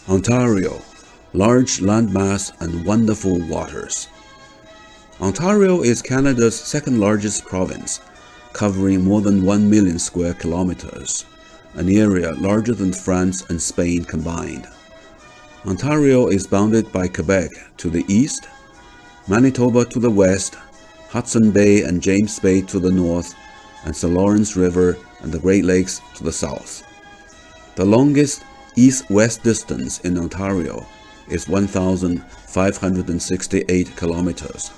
Ontario, large landmass and wonderful waters. Ontario is Canada's second largest province, covering more than 1 million square kilometers, an area larger than France and Spain combined. Ontario is bounded by Quebec to the east, Manitoba to the west, Hudson Bay and James Bay to the north, and St. Lawrence River and the Great Lakes to the south. The longest east-west distance in Ontario is 1,568 kilometers,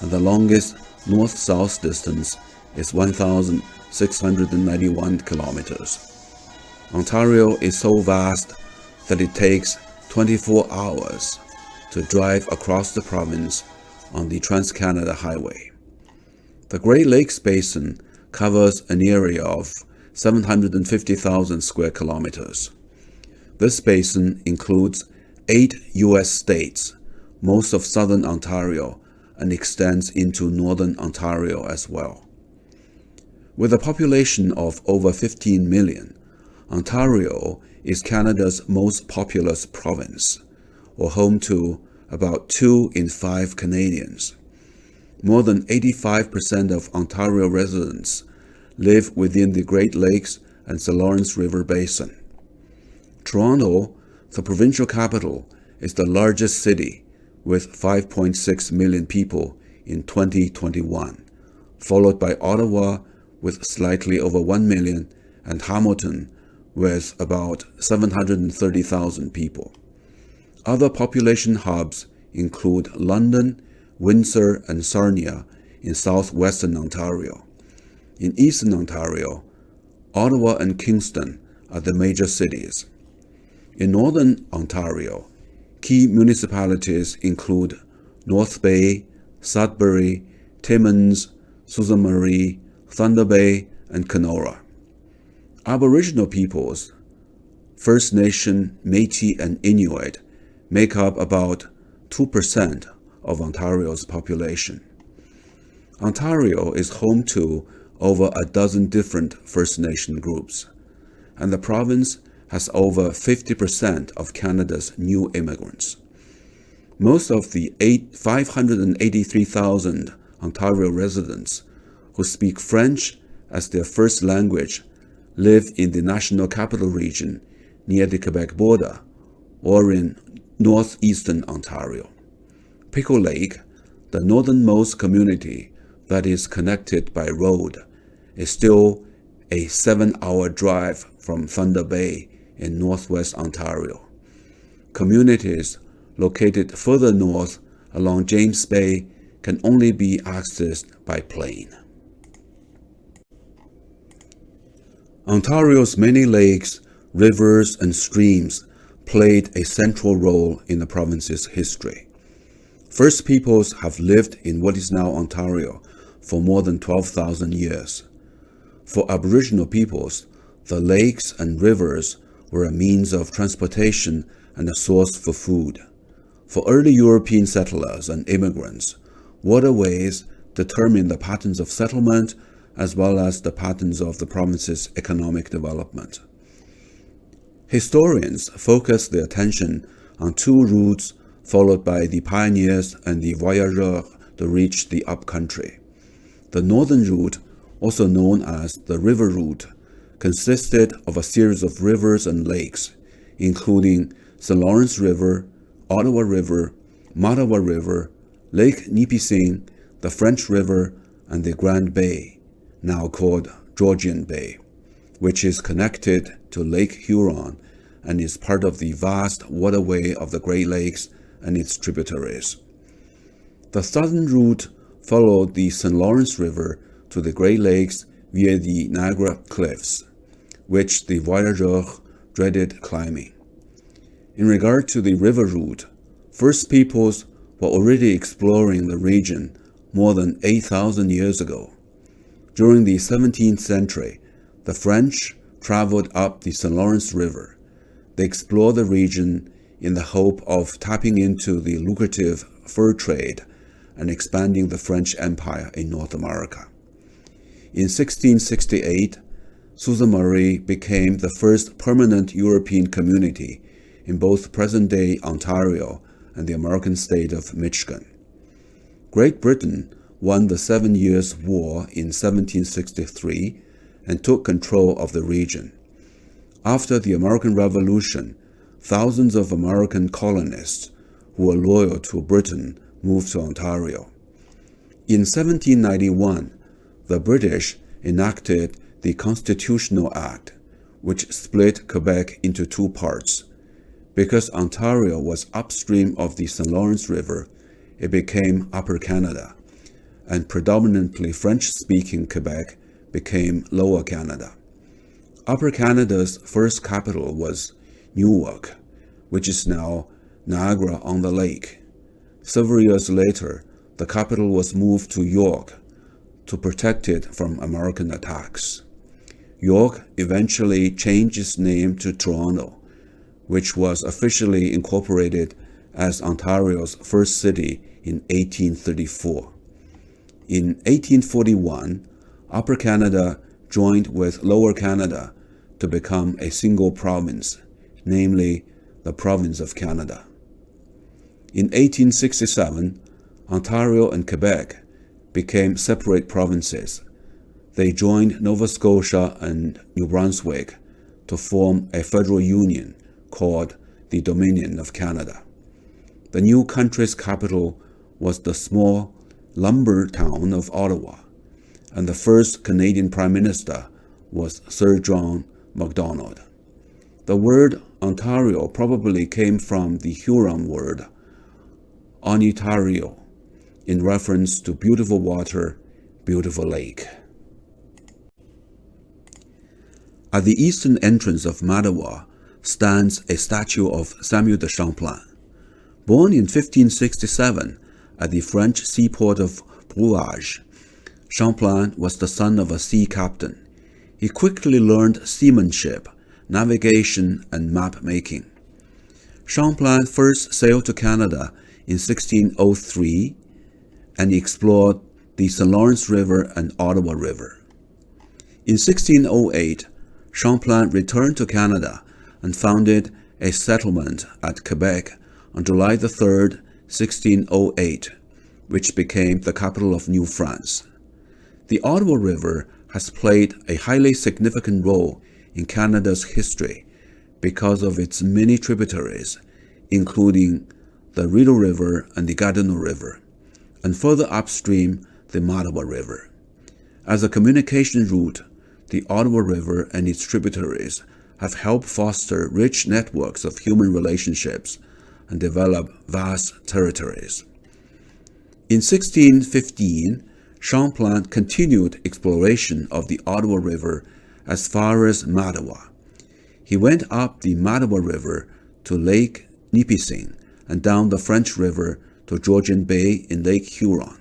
and the longest north-south distance is 1,691 kilometers. Ontario is so vast that it takes 24 hours to drive across the province on the Trans-Canada Highway. The Great Lakes Basin covers an area of 750,000 square kilometers. This basin includes 8 U.S. states, most of southern Ontario, and extends into northern Ontario as well. With a population of over 15 million, Ontario is Canada's most populous province, or home to about 2 in 5 Canadians. More than 85% of Ontario residents live within the Great Lakes and St. Lawrence River Basin. Toronto, the provincial capital, is the largest city with 5.6 million people in 2021, followed by Ottawa with slightly over 1 million and Hamilton with about 730,000 people. Other population hubs include London, Windsor, and Sarnia in southwestern Ontario. In eastern Ontario, Ottawa and Kingston are the major cities. In northern Ontario, key municipalities include North Bay, Sudbury, Timmins, Sault Ste Marie, Thunder Bay, and Kenora. Aboriginal peoples, First Nation, Métis, and Inuit, make up about 2% of Ontario's population. Ontario is home to over a dozen different First Nation groups, and the province has over 50% of Canada's new immigrants. Most of the 583,000 Ontario residents who speak French as their first language live in the National Capital Region near the Quebec border or in northeastern Ontario. Pickle Lake, the northernmost community that is connected by road, is still a 7-hour drive from Thunder Bay in northwest Ontario. Communities located further north along James Bay can only be accessed by plane. Ontario's many lakes, rivers, and streams played a central role in the province's history. First Peoples have lived in what is now Ontario for more than 12,000 years. For Aboriginal peoples, the lakes and rivers were a means of transportation and a source for food. For early European settlers and immigrants, waterways determined the patterns of settlement as well as the patterns of the province's economic development. Historians focus their attention on 2 routes followed by the pioneers and the voyageurs to reach the upcountry. The northern route, also known as the river route, consisted of a series of rivers and lakes, including St. Lawrence River, Ottawa River, Mattawa River, Lake Nipissing, the French River, and the Grand Bay, now called Georgian Bay, which is connected to Lake Huron and is part of the vast waterway of the Great Lakes and its tributaries. The southern route followed the St. Lawrence River to the Great Lakes via the Niagara Cliffs, which the voyageurs dreaded climbing. In regard to the river route, First Peoples were already exploring the region more than 8,000 years ago. During the 17th century, the French traveled up the St. Lawrence River. They explored the region in the hope of tapping into the lucrative fur trade and expanding the French Empire in North America. In 1668, Sault Ste Marie became the first permanent European community in both present-day Ontario and the American state of Michigan. Great Britain won the 7 Years' War in 1763 and took control of the region. After the American Revolution, thousands of American colonists who were loyal to Britain moved to Ontario. In 1791, the British enacted the Constitutional Act, which split Quebec into two parts. Because Ontario was upstream of the St. Lawrence River, it became Upper Canada, and predominantly French-speaking Quebec became Lower Canada. Upper Canada's first capital was Newark, which is now Niagara-on-the-Lake. Several years later, the capital was moved to York to protect it from American attacks. York eventually changed its name to Toronto, which was officially incorporated as Ontario's first city in 1834. In 1841, Upper Canada joined with Lower Canada to become a single province, namely the Province of Canada. In 1867, Ontario and Quebec became separate provinces. They joined Nova Scotia and New Brunswick to form a federal union called the Dominion of Canada. The new country's capital was the small lumber town of Ottawa, and the first Canadian Prime Minister was Sir John Macdonald. The word Ontario probably came from the Huron word Ontario, in reference to beautiful water, beautiful lake. At the eastern entrance of Mattawa stands a statue of Samuel de Champlain. Born in 1567 at the French seaport of Brouage, Champlain was the son of a sea captain. He quickly learned seamanship, navigation, and map-making. Champlain first sailed to Canada in 1603 and explored the St. Lawrence River and Ottawa River. In 1608, Champlain returned to Canada and founded a settlement at Quebec on July 3, 1608, which became the capital of New France. The Ottawa River has played a highly significant role in Canada's history because of its many tributaries, including the Rideau River and the Gatineau River, and further upstream, the Mattawa River. As a communication route, the Ottawa River and its tributaries have helped foster rich networks of human relationships and develop vast territories. In 1615, Champlain continued exploration of the Ottawa River as far as Mattawa. He went up the Mattawa River to Lake Nipissing and down the French River to Georgian Bay in Lake Huron.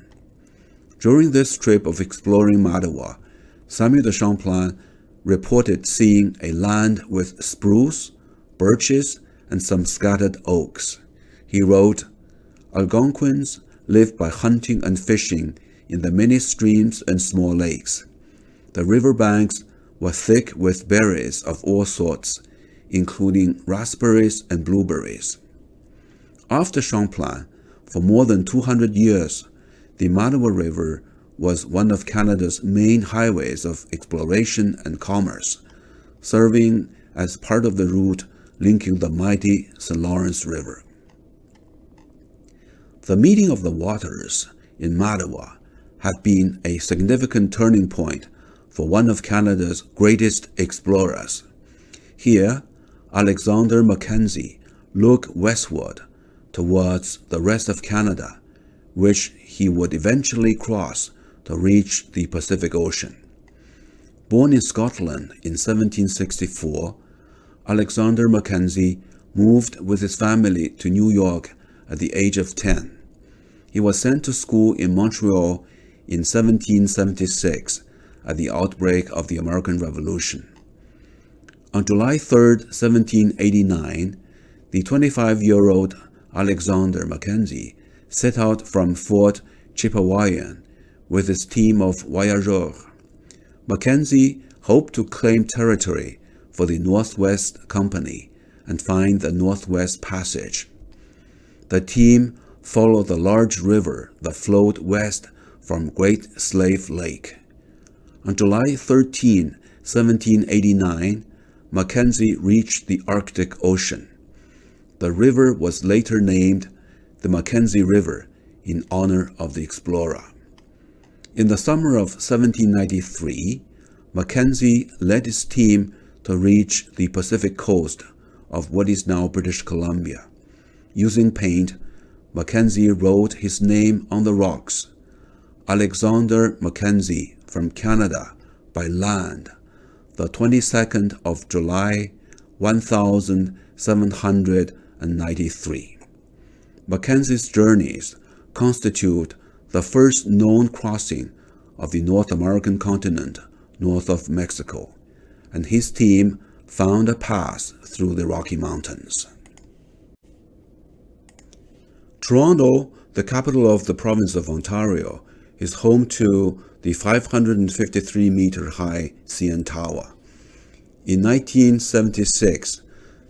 During this trip of exploring Mattawa, Samuel de Champlain reported seeing a land with spruce, birches, and some scattered oaks. He wrote, "Algonquins live by hunting and fishing in the many streams and small lakes. The river banks were thick with berries of all sorts, including raspberries and blueberries." After Champlain, for more than 200 years, the Mattawa River was one of Canada's main highways of exploration and commerce, serving as part of the route linking the mighty St. Lawrence River. The meeting of the waters in Mattawa had been a significant turning point for one of Canada's greatest explorers. Here, Alexander Mackenzie looked westward towards the rest of Canada, which he would eventually cross to reach the Pacific Ocean. Born in Scotland in 1764, Alexander Mackenzie moved with his family to New York at the age of 10. He was sent to school in Montreal in 1776 at the outbreak of the American Revolution. On July 3, 1789, the 25-year-old Alexander Mackenzie set out from Fort Chipewyan with his team of voyageurs. Mackenzie hoped to claim territory for the Northwest Company and find the Northwest Passage. The team followed the large river that flowed west from Great Slave Lake. On July 13, 1789, Mackenzie reached the Arctic Ocean. The river was later named the Mackenzie River in honor of the explorer. In the summer of 1793, Mackenzie led his team to reach the Pacific coast of what is now British Columbia. Using paint, Mackenzie wrote his name on the rocks: Alexander Mackenzie from Canada by land, the 22nd of July, 1793. Mackenzie's journeys constitute the first known crossing of the North American continent north of Mexico, and his team found a pass through the Rocky Mountains. Toronto, the capital of the province of Ontario, is home to the 553-meter-high CN Tower. In 1976,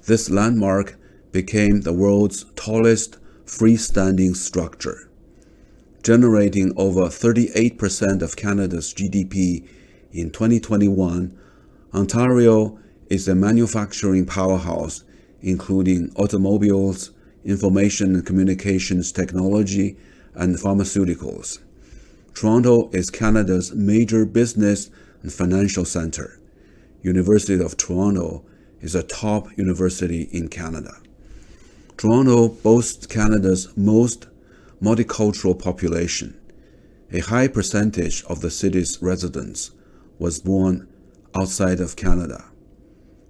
this landmark became the world's tallest freestanding structure. Generating over 38% of Canada's GDP in 2021, Ontario is a manufacturing powerhouse, including automobiles, information and communications technology, and pharmaceuticals. Toronto is Canada's major business and financial center. University of Toronto is a top university in Canada. Toronto boasts Canada's most multicultural population. A high percentage of the city's residents was born outside of Canada.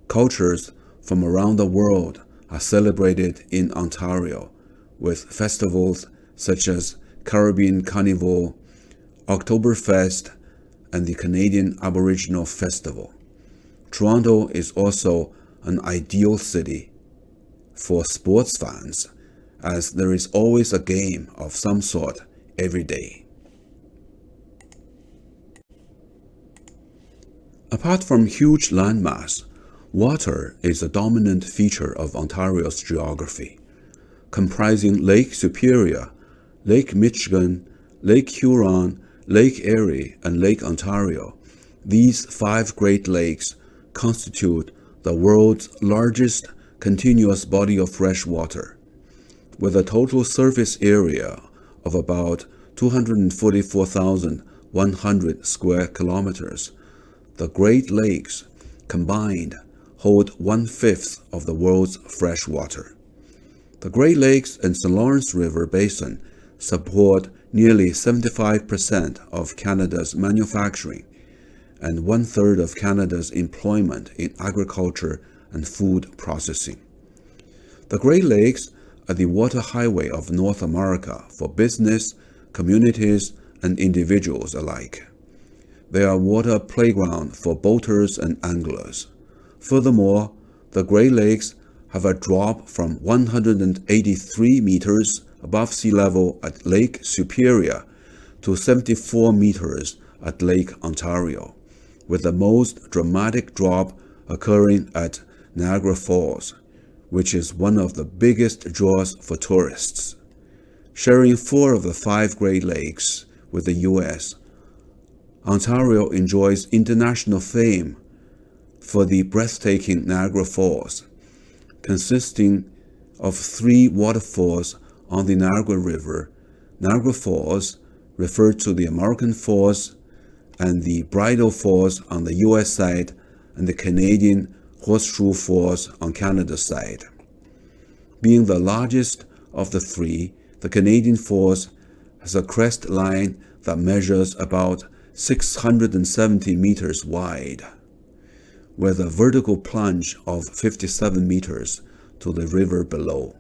Cultures from around the world are celebrated in Ontario with festivals such as Caribbean Carnival, Oktoberfest, and the Canadian Aboriginal Festival. Toronto is also an ideal city for sports fans, as there is always a game of some sort every day. Apart from huge landmass, water is a dominant feature of Ontario's geography. Comprising Lake Superior, Lake Michigan, Lake Huron, Lake Erie, and Lake Ontario, these 5 Great Lakes constitute the world's largest continuous body of fresh water. With a total surface area of about 244,100 square kilometers, the Great Lakes combined hold 1/5 of the world's fresh water. The Great Lakes and St. Lawrence River Basin support nearly 75% of Canada's manufacturing and 1/3 of Canada's employment in agriculture and food processing. The Great Lakes are the water highway of North America for business, communities, and individuals alike. They are water playground for boaters and anglers. Furthermore, the Great Lakes have a drop from 183 meters above sea level at Lake Superior to 74 meters at Lake Ontario, with the most dramatic drop occurring at Niagara Falls, which is one of the biggest draws for tourists. Sharing 4 of the 5 Great Lakes with the U.S., Ontario enjoys international fame for the breathtaking Niagara Falls, consisting of 3 waterfalls on the Niagara River. Niagara Falls, referred to the American Falls, and the Bridal Falls on the U.S. side, and the Canadian Horseshoe Falls on Canada's side. Being the largest of the 3, the Canadian Falls has a crest line that measures about 670 meters wide, with a vertical plunge of 57 meters to the river below.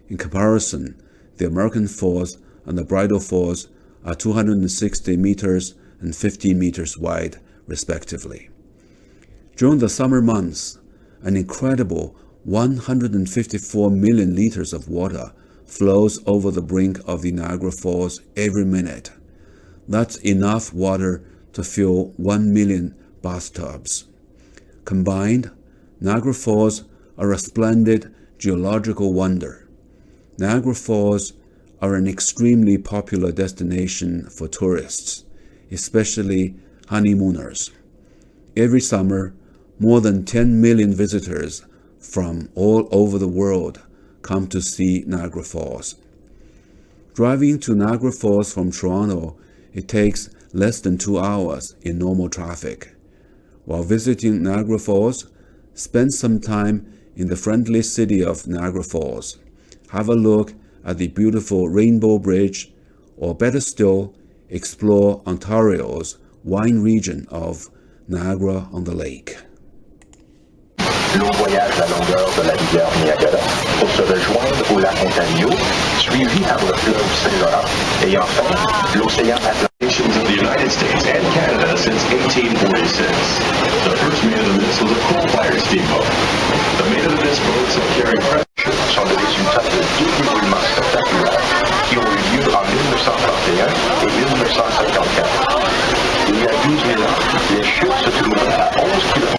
In comparison, the American Falls and the Bridal Falls are 260 meters and 15 meters wide, respectively. During the summer months, an incredible 154 million liters of water flows over the brink of the Niagara Falls every minute. That's enough water to fill 1 million bathtubs. Combined, Niagara Falls are a splendid geological wonder. Niagara Falls are an extremely popular destination for tourists, especially honeymooners. Every summer, more than 10 million visitors from all over the world come to see Niagara Falls. Driving to Niagara Falls from Toronto, it takes less than 2 hours in normal traffic. While visiting Niagara Falls, spend some time in the friendly city of Niagara Falls. Have a look at the beautiful Rainbow Bridge, or better still, explore Ontario's wine region of Niagara-on-the-Lake. L'on voyage la longueur de la rivière Niagara pour se rejoindre au lac Ontario, suivi par le fleuve Saint-Laurent, et enfin l'océan Atlantique. Of the United States and Canada since 1846. The first made-of-the-mist was a coal-fired steamboat. The made-of-the-mist boats that carry pressure sont le résultat de deux éboulements spectaculaires qui ont eu lieu en 1931 et 1954. Il y a 12 000 ans, les chutes se trouvaient à 11 km.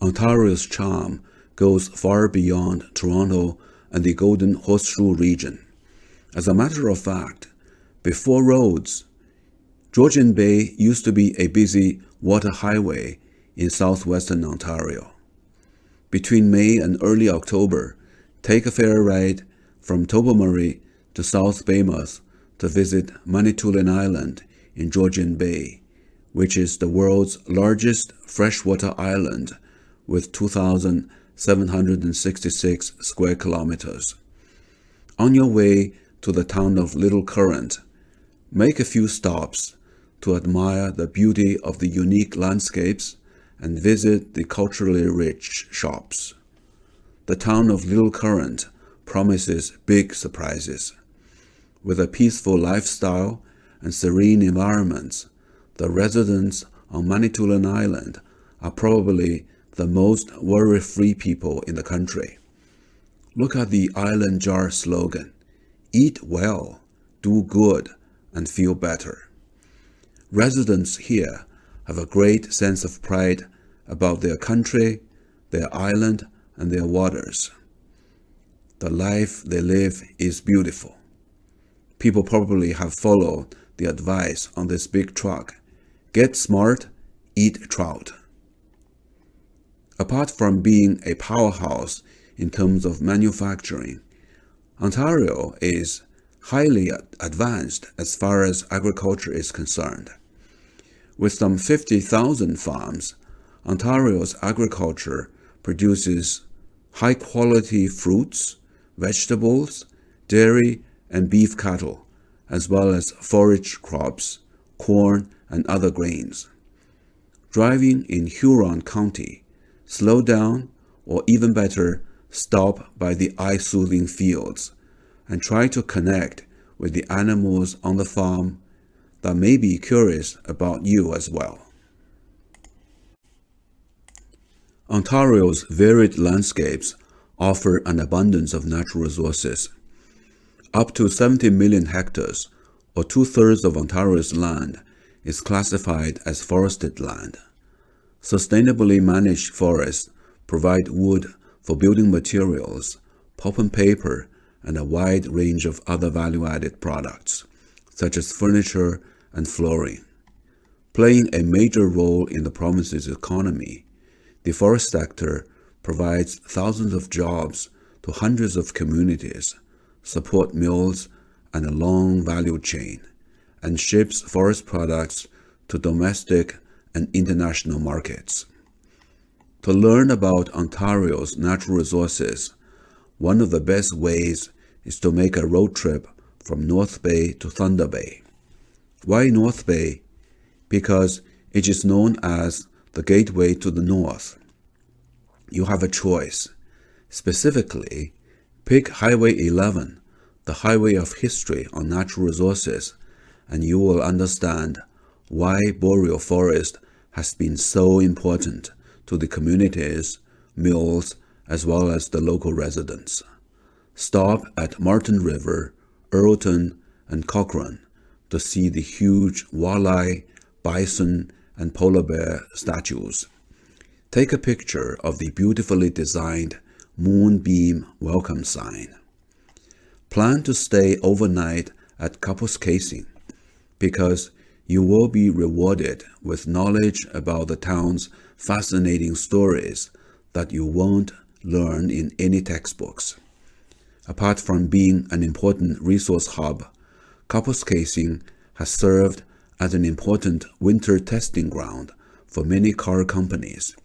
Ontario's charm goes far beyond Toronto and the Golden Horseshoe region. As a matter of fact, before roads, Georgian Bay used to be a busy water highway in southwestern Ontario. Between May and early October, take a ferry ride from Tobermory to South Weymouth to visit Manitoulin Island in Georgian Bay, which is the world's largest freshwater island with 2,766 square kilometers. On your way to the town of Little Current, make a few stops to admire the beauty of the unique landscapes and visit the culturally rich shops. The town of Little Current promises big surprises. With a peaceful lifestyle and serene environments, the residents on Manitoulin Island are probably the most worry-free people in the country. Look at the Island Jar slogan: eat well, do good, and feel better. Residents here have a great sense of pride about their country, their island, and their waters. The life they live is beautiful. People probably have followed the advice on this big truck: get smart, eat trout. Apart from being a powerhouse in terms of manufacturing, Ontario is highly advanced as far as agriculture is concerned. With some 50,000 farms, Ontario's agriculture produces high-quality fruits, vegetables, dairy, and beef cattle, as well as forage crops, corn, and other grains. Driving in Huron County, slow down, or even better, stop by the eye-soothing fields and try to connect with the animals on the farm that may be curious about you as well. Ontario's varied landscapes offer an abundance of natural resources. Up to 70 million hectares, or 2/3 of Ontario's land, is classified as forested land. Sustainably managed forests provide wood for building materials, pulp and paper, and a wide range of other value-added products, such as furniture and flooring. Playing a major role in the province's economy, the forest sector provides thousands of jobs to hundreds of communities, support mills and a long value chain, and ships forest products to domestic and international markets. To learn about Ontario's natural resources, one of the best ways is to make a road trip from North Bay to Thunder Bay. Why North Bay? Because it is known as the gateway to the north. You have a choice. Specifically, pick Highway 11, the highway of history on natural resources, and you will understand why boreal forest has been so important to the communities, mills, as well as the local residents. Stop at Marten River, Earlton, and Cochrane to see the huge walleye, bison, and polar bear statues. Take a picture of the beautifully designed moonbeam welcome sign. Plan to stay overnight at Kapuskasing because you will be rewarded with knowledge about the town's fascinating stories that you won't learn in any textbooks. Apart from being an important resource hub, Kapuskasing has served as an important winter testing ground for many car companies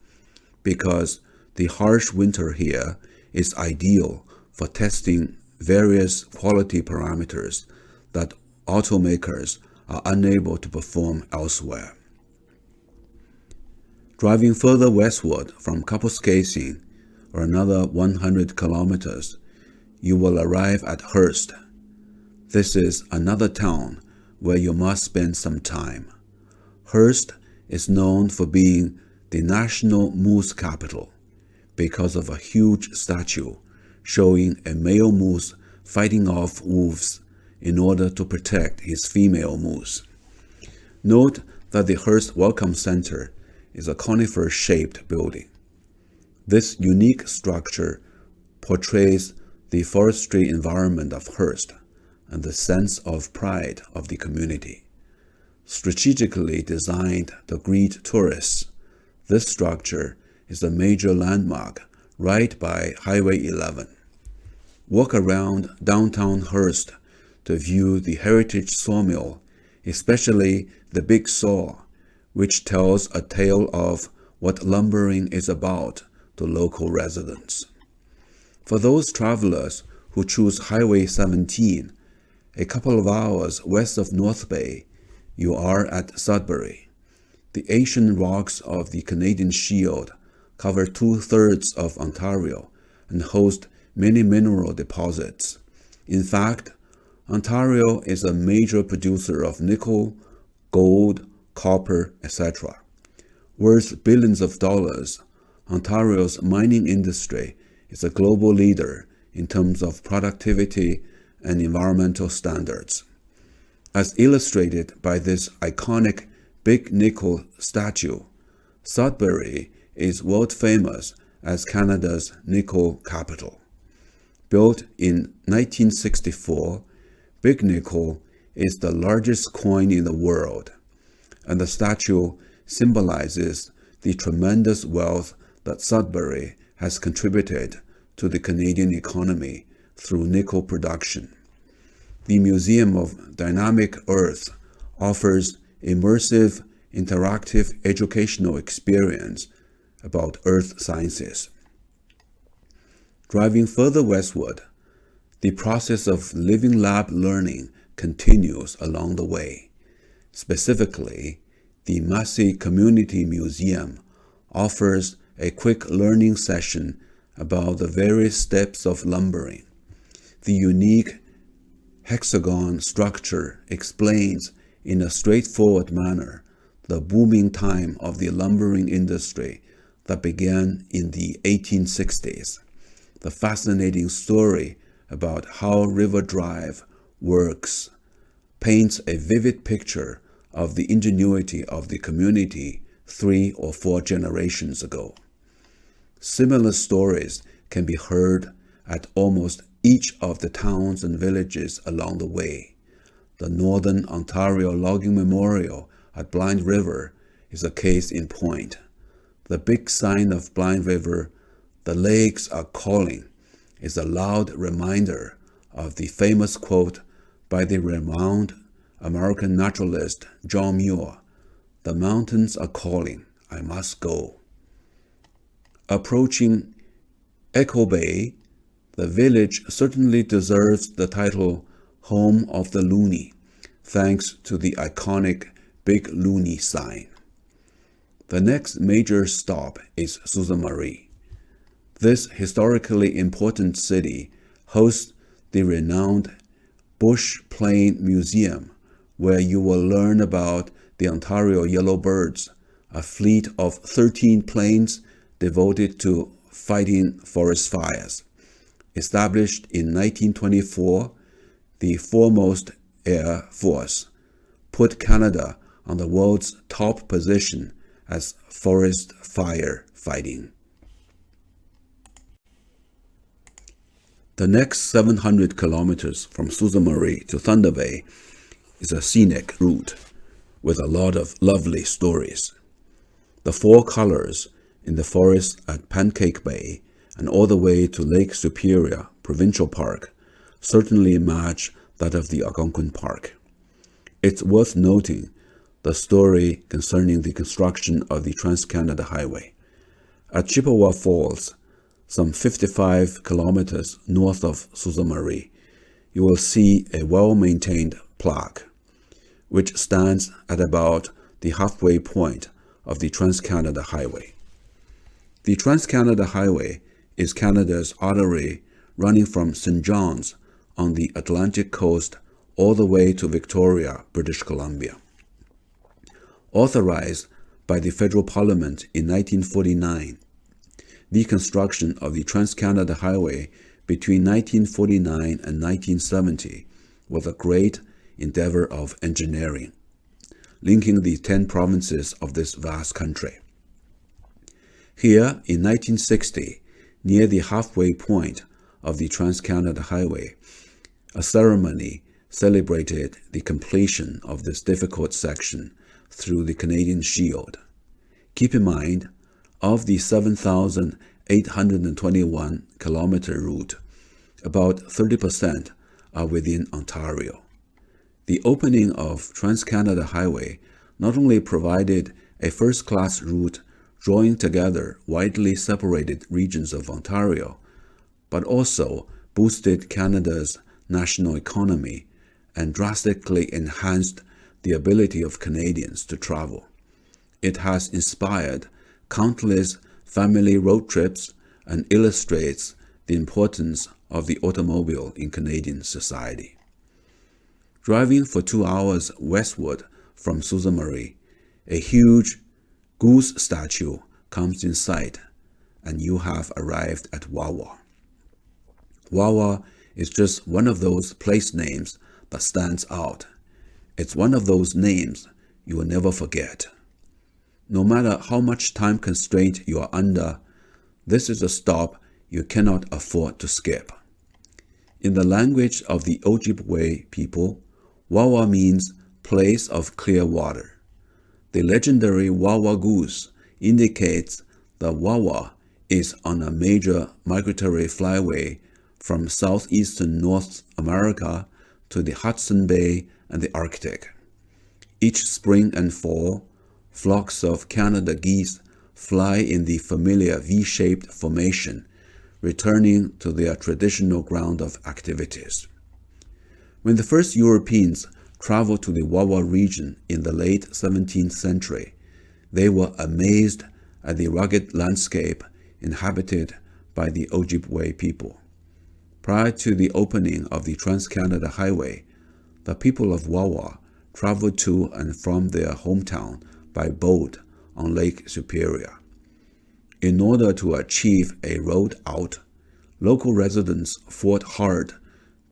because the harsh winter here is ideal for testing various quality parameters that automakers are unable to perform elsewhere. Driving further westward from Kapuskasing, or another 100 kilometers, you will arrive at Hearst. This is another town where you must spend some time. Hearst is known for being the national moose capital because of a huge statue showing a male moose fighting off wolves in order to protect his female moose. Note that the Hearst Welcome Center is a conifer-shaped building. This unique structure portrays the forestry environment of Hearst and the sense of pride of the community. Strategically designed to greet tourists, this structure is a major landmark right by Highway 11. Walk around downtown Hearst to view the heritage sawmill, especially the Big Saw, which tells a tale of what lumbering is about to local residents. For those travelers who choose Highway 17, a couple of hours west of North Bay, you are at Sudbury. The ancient rocks of the Canadian Shield cover 2/3 of Ontario and host many mineral deposits. In fact, Ontario is a major producer of nickel, gold, copper, etc. Worth billions of dollars, Ontario's mining industry is a global leader in terms of productivity and environmental standards. As illustrated by this iconic Big Nickel statue, Sudbury is world famous as Canada's nickel capital. Built in 1964, Big Nickel is the largest coin in the world, and the statue symbolizes the tremendous wealth that Sudbury has contributed to the Canadian economy through nickel production. The Museum of Dynamic Earth offers immersive, interactive educational experience about earth sciences. Driving further westward, the process of living lab learning continues along the way. Specifically, the Massey Community Museum offers a quick learning session about the various steps of lumbering. The unique hexagon structure explains in a straightforward manner the booming time of the lumbering industry that began in the 1860s. The fascinating story about how River Drive works paints a vivid picture of the ingenuity of the community 3 or 4 generations ago. Similar stories can be heard at almost each of the towns and villages along the way. The Northern Ontario Logging Memorial at Blind River is a case in point. The big sign of Blind River, "The lakes are calling," is a loud reminder of the famous quote by the renowned American naturalist John Muir, "The mountains are calling, I must go." Approaching Echo Bay, the village certainly deserves the title Home of the Loonie, thanks to the iconic Big Loonie sign. The next major stop is Sault Ste Marie. This historically important city hosts the renowned Bushplane Museum, where you will learn about the Ontario Yellowbirds, a fleet of 13 planes devoted to fighting forest fires. Established in 1924, the foremost Air Force put Canada on the world's top position as forest fire fighting. The next 700 kilometers from Sault Ste Marie to Thunder Bay is a scenic route with a lot of lovely stories. The four colors in the forest at Pancake Bay and all the way to Lake Superior Provincial Park certainly match that of the Algonquin Park. It's worth noting the story concerning the construction of the Trans-Canada Highway. At Chippewa Falls, some 55 kilometers north of Sault Ste Marie, you will see a well-maintained plaque, which stands at about the halfway point of the Trans-Canada Highway. The Trans-Canada Highway is Canada's artery running from St. John's on the Atlantic coast all the way to Victoria, British Columbia. Authorized by the Federal Parliament in 1949, the construction of the Trans-Canada Highway between 1949 and 1970 was a great endeavor of engineering, linking the 10 provinces of this vast country. Here, in 1960, near the halfway point of the Trans-Canada Highway, a ceremony celebrated the completion of this difficult section through the Canadian Shield. Keep in mind, of the 7,821 kilometer route, about 30% are within Ontario. The opening of Trans-Canada Highway not only provided a first-class route drawing together widely separated regions of Ontario, but also boosted Canada's national economy and drastically enhanced the ability of Canadians to travel. It has inspired countless family road trips and illustrates the importance of the automobile in Canadian society. Driving for 2 hours westward from Sault Ste Marie, a huge goose statue comes in sight, and you have arrived at Wawa. Wawa is just one of those place names that stands out. It's one of those names you will never forget. No matter how much time constraint you are under, this is a stop you cannot afford to skip. In the language of the Ojibwe people, Wawa means place of clear water. The legendary Wawa goose indicates that Wawa is on a major migratory flyway from southeastern North America to the Hudson Bay and the Arctic. Each spring and fall, flocks of Canada geese fly in the familiar V-shaped formation, returning to their traditional ground of activities. When the first Europeans traveled to the Wawa region in the late 17th century, they were amazed at the rugged landscape inhabited by the Ojibwe people. Prior to the opening of the Trans-Canada Highway, the people of Wawa traveled to and from their hometown by boat on Lake Superior. In order to achieve a road out, local residents fought hard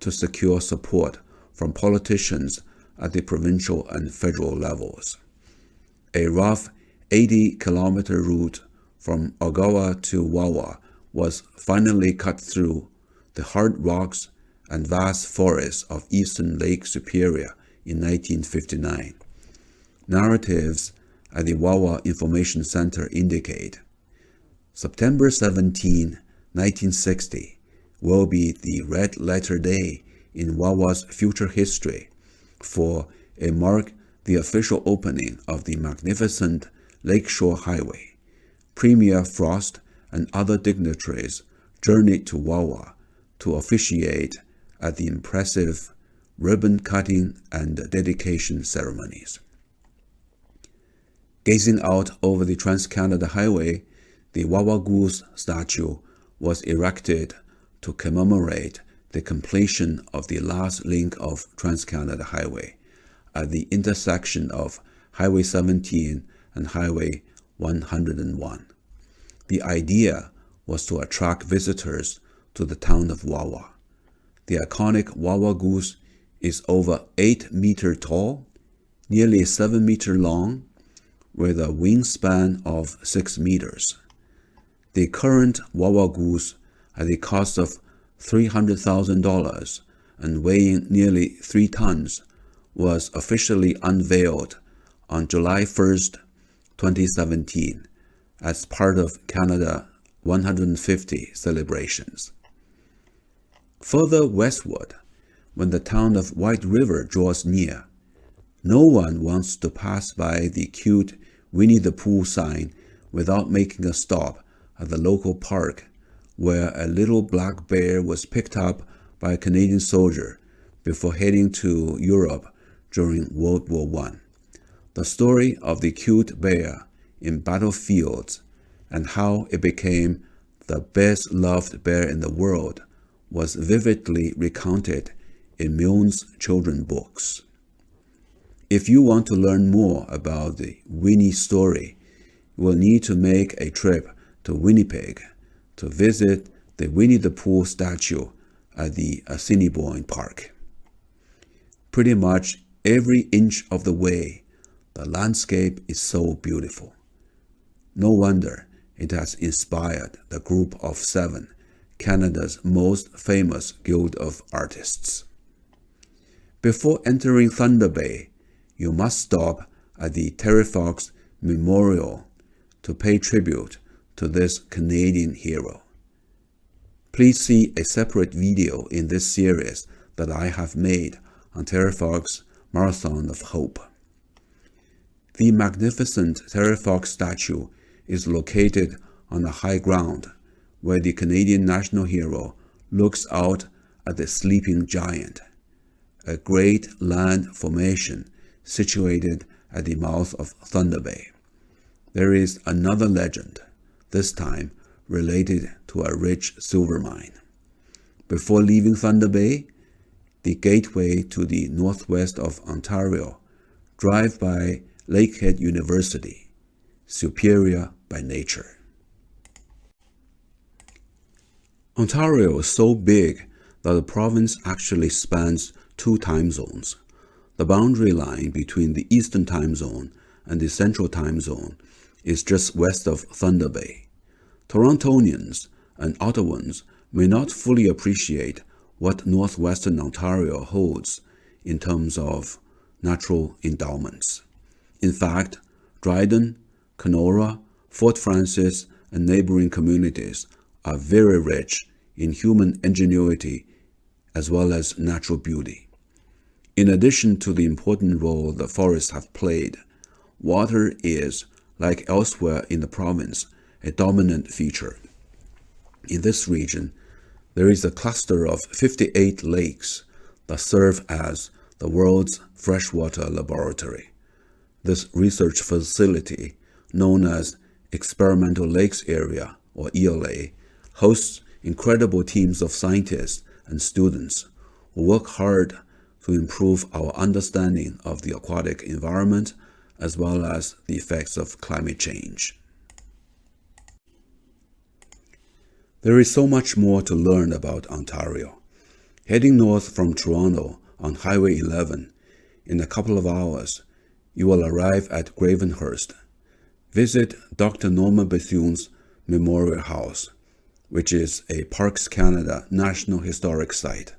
to secure support from politicians at the provincial and federal levels. A rough 80-kilometer route from Ottawa to Wawa was finally cut through the hard rocks and vast forests of eastern Lake Superior in 1959. Narratives at the Wawa Information Center indicate September 17, 1960 will be the red letter day in Wawa's future history, for it marked the official opening of the magnificent Lakeshore Highway. Premier Frost and other dignitaries journeyed to Wawa to officiate at the impressive ribbon-cutting and dedication ceremonies. Gazing out over the Trans-Canada Highway, the Wawa Goose statue was erected to commemorate the completion of the last link of Trans-Canada Highway at the intersection of Highway 17 and Highway 101. The idea was to attract visitors to the town of Wawa. The iconic Wawa Goose is over 8 meters tall, nearly 7 meters long, with a wingspan of 6 meters. The current Wawa goose, at the cost of $300,000 and weighing nearly 3 tons, was officially unveiled on July 1st, 2017, as part of Canada 150 celebrations. Further westward, when the town of White River draws near, no one wants to pass by the cute Winnie the Pooh sign without making a stop at the local park, where a little black bear was picked up by a Canadian soldier before heading to Europe during World War I. The story of the cute bear in battlefields and how it became the best loved bear in the world was vividly recounted in Milne's children's books. If you want to learn more about the Winnie story, you will need to make a trip to Winnipeg to visit the Winnie the Pooh statue at the Assiniboine Park. Pretty much every inch of the way, the landscape is so beautiful. No wonder it has inspired the Group of 7, Canada's most famous guild of artists. Before entering Thunder Bay, you must stop at the Terry Fox Memorial to pay tribute to this Canadian hero. Please see a separate video in this series that I have made on Terry Fox Marathon of Hope. The magnificent Terry Fox statue is located on a high ground where the Canadian national hero looks out at the sleeping giant, a great land formation situated at the mouth of Thunder Bay. There is another legend, this time related to a rich silver mine. Before leaving Thunder Bay, the gateway to the northwest of Ontario, drive by Lakehead University, superior by nature. Ontario is so big that the province actually spans 2 time zones. The boundary line between the Eastern Time Zone and the Central Time Zone is just west of Thunder Bay. Torontonians and Ottawans may not fully appreciate what northwestern Ontario holds in terms of natural endowments. In fact, Dryden, Kenora, Fort Frances, and neighboring communities are very rich in human ingenuity as well as natural beauty. In addition to the important role the forests have played, water is, like elsewhere in the province, a dominant feature. In this region, there is a cluster of 58 lakes that serve as the world's freshwater laboratory. This research facility, known as Experimental Lakes Area, or ELA, hosts incredible teams of scientists and students who work hard to improve our understanding of the aquatic environment as well as the effects of climate change. There is so much more to learn about Ontario. Heading north from Toronto on Highway 11, in a couple of hours, you will arrive at Gravenhurst. Visit Dr. Norman Bethune's Memorial House, which is a Parks Canada National Historic Site.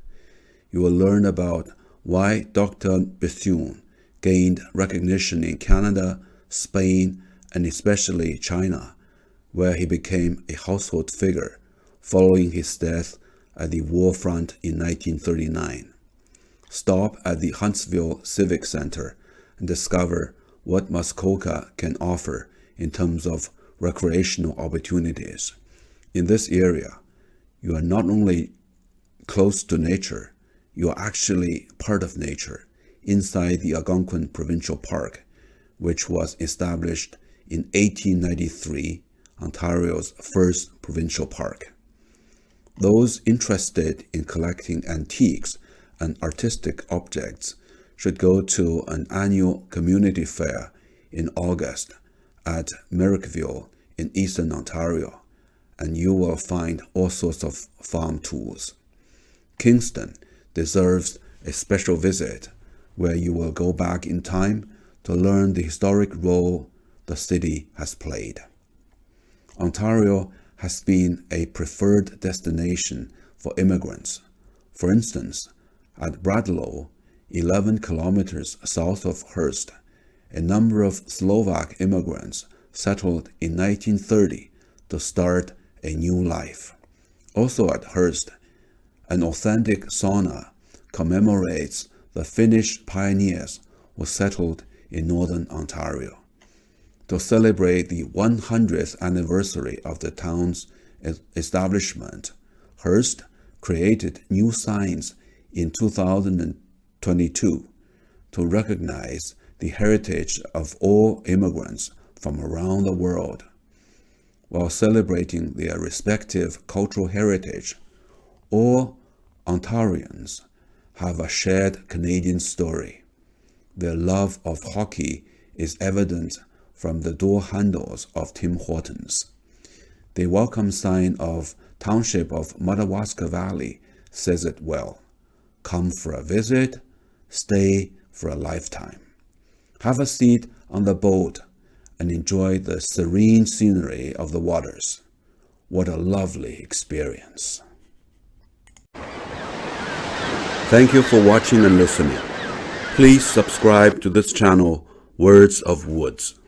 You will learn about why Dr. Bethune gained recognition in Canada, Spain, and especially China, where he became a household figure following his death at the war front in 1939. Stop at the Huntsville Civic Center and discover what Muskoka can offer in terms of recreational opportunities. In this area, you are not only close to nature, you are actually part of nature inside the Algonquin Provincial Park, which was established in 1893, Ontario's first provincial park. Those interested in collecting antiques and artistic objects should go to an annual community fair in August at Merrickville in Eastern Ontario, and you will find all sorts of farm tools. Kingston deserves a special visit where you will go back in time to learn the historic role the city has played. Ontario has been a preferred destination for immigrants. For instance, at Bridal, 11 kilometers south of Hearst, a number of Slovak immigrants settled in 1930 to start a new life. Also at Hearst, an authentic sauna commemorates the Finnish pioneers who settled in northern Ontario. To celebrate the 100th anniversary of the town's establishment, Hearst created new signs in 2022 to recognize the heritage of all immigrants from around the world. While celebrating their respective cultural heritage, all Ontarians have a shared Canadian story. Their love of hockey is evident from the door handles of Tim Hortons. The welcome sign of Township of Madawaska Valley says it well. Come for a visit, stay for a lifetime. Have a seat on the boat and enjoy the serene scenery of the waters. What a lovely experience. Thank you for watching and listening. Please subscribe to this channel, Words of Woods.